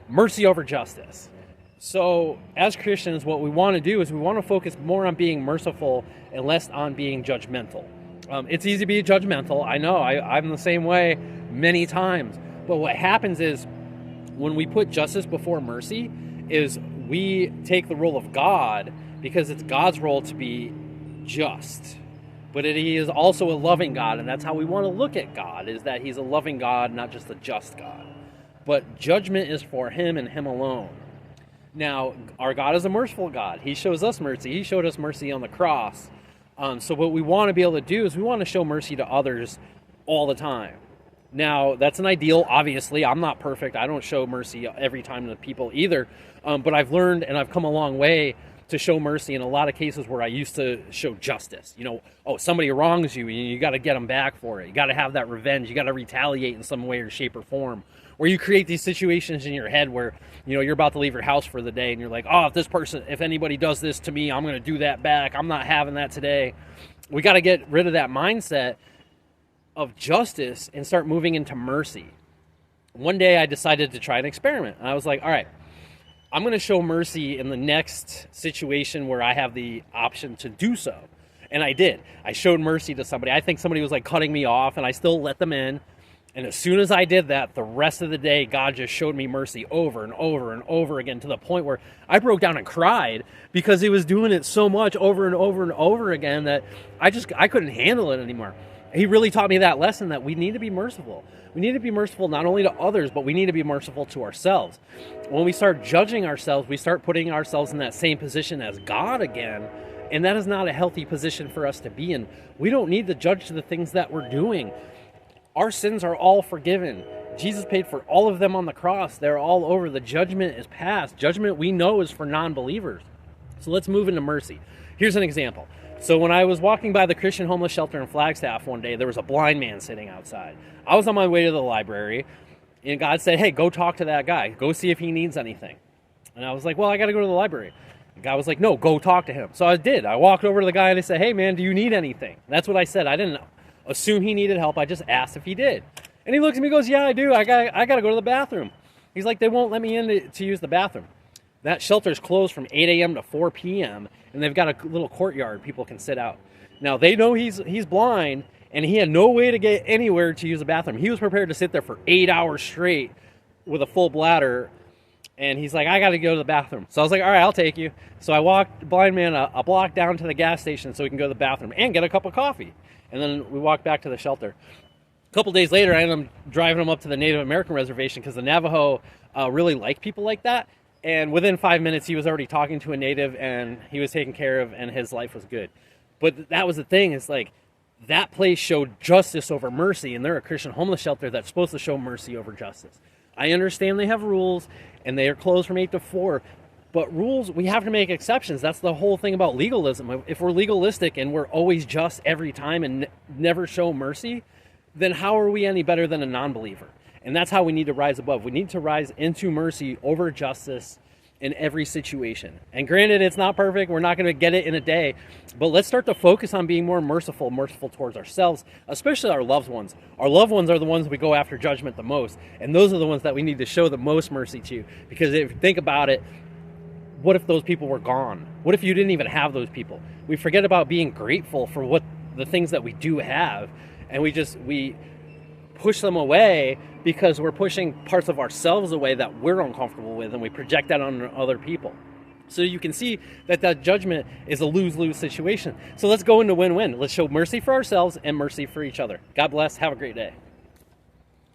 mercy over justice. So as Christians, what we want to do is we want to focus more on being merciful and less on being judgmental. It's easy to be judgmental. I know, I'm the same way many times. But what happens is when we put justice before mercy is we take the role of God, because it's God's role to be just. But He is also a loving God, and that's how we want to look at God, is that He's a loving God, not just a just God. But judgment is for Him and Him alone. Now, our God is a merciful God. He shows us mercy. He showed us mercy on the cross. So what we want to be able to do is we want to show mercy to others all the time. Now, that's an ideal, obviously. I'm not perfect. I don't show mercy every time to people either. But I've learned and I've come a long way to show mercy in a lot of cases where I used to show justice. Somebody wrongs you, you got to get them back for it. You got to have that revenge. You got to retaliate in some way or shape or form. Or you create these situations in your head where, you're about to leave your house for the day and you're like, if anybody does this to me, I'm going to do that back. I'm not having that today. We got to get rid of that mindset of justice and start moving into mercy. One day I decided to try an experiment. And I was like, all right, I'm going to show mercy in the next situation where I have the option to do so. And I did. I showed mercy to somebody. I think somebody was like cutting me off, and I still let them in. And as soon as I did that, the rest of the day, God just showed me mercy over and over and over again, to the point where I broke down and cried because He was doing it so much over and over and over again that I couldn't handle it anymore. He really taught me that lesson, that we need to be merciful. We need to be merciful not only to others, but we need to be merciful to ourselves. When we start judging ourselves, we start putting ourselves in that same position as God again, and that is not a healthy position for us to be in. We don't need to judge the things that we're doing. Our sins are all forgiven. Jesus paid for all of them on the cross. They're all over. The judgment is past. Judgment, we know, is for non-believers. So let's move into mercy. Here's an example. So when I was walking by the Christian homeless shelter in Flagstaff one day, there was a blind man sitting outside. I was on my way to the library, and God said, hey, go talk to that guy. Go see if he needs anything. And I was like, well, I got to go to the library. The guy was like, no, go talk to him. So I did. I walked over to the guy and I said, hey, man, do you need anything? That's what I said. I didn't assume he needed help. I just asked if he did. And he looks at me and goes, yeah, I do. I got to go to the bathroom. He's like, they won't let me in to use the bathroom. That shelter's closed from 8 a.m. to 4 p.m., and they've got a little courtyard people can sit out. Now, they know he's blind, and he had no way to get anywhere to use the bathroom. He was prepared to sit there for 8 hours straight with a full bladder, and he's like, I got to go to the bathroom. So I was like, all right, I'll take you. So I walked the blind man a block down to the gas station so he can go to the bathroom and get a cup of coffee. And then we walked back to the shelter. A couple days later, I ended up driving him up to the Native American reservation because the Navajo really like people like that. And within 5 minutes, he was already talking to a native, and he was taken care of, and his life was good. But that was the thing, is like, that place showed justice over mercy, and they're a Christian homeless shelter that's supposed to show mercy over justice. I understand they have rules, and they are closed from 8 to 4, but rules, we have to make exceptions. That's the whole thing about legalism. If we're legalistic and we're always just every time and never show mercy, then how are we any better than a non-believer? And that's how we need to rise above. We need to rise into mercy over justice in every situation. And granted, it's not perfect. We're not going to get it in a day. But let's start to focus on being more merciful towards ourselves, especially our loved ones. Our loved ones are the ones we go after judgment the most. And those are the ones that we need to show the most mercy to. Because if you think about it, what if those people were gone? What if you didn't even have those people? We forget about being grateful for what the things that we do have. And we push them away because we're pushing parts of ourselves away that we're uncomfortable with, and we project that on other people. So you can see that judgment is a lose-lose situation. So let's go into win-win. Let's show mercy for ourselves and mercy for each other. God bless. Have a great day.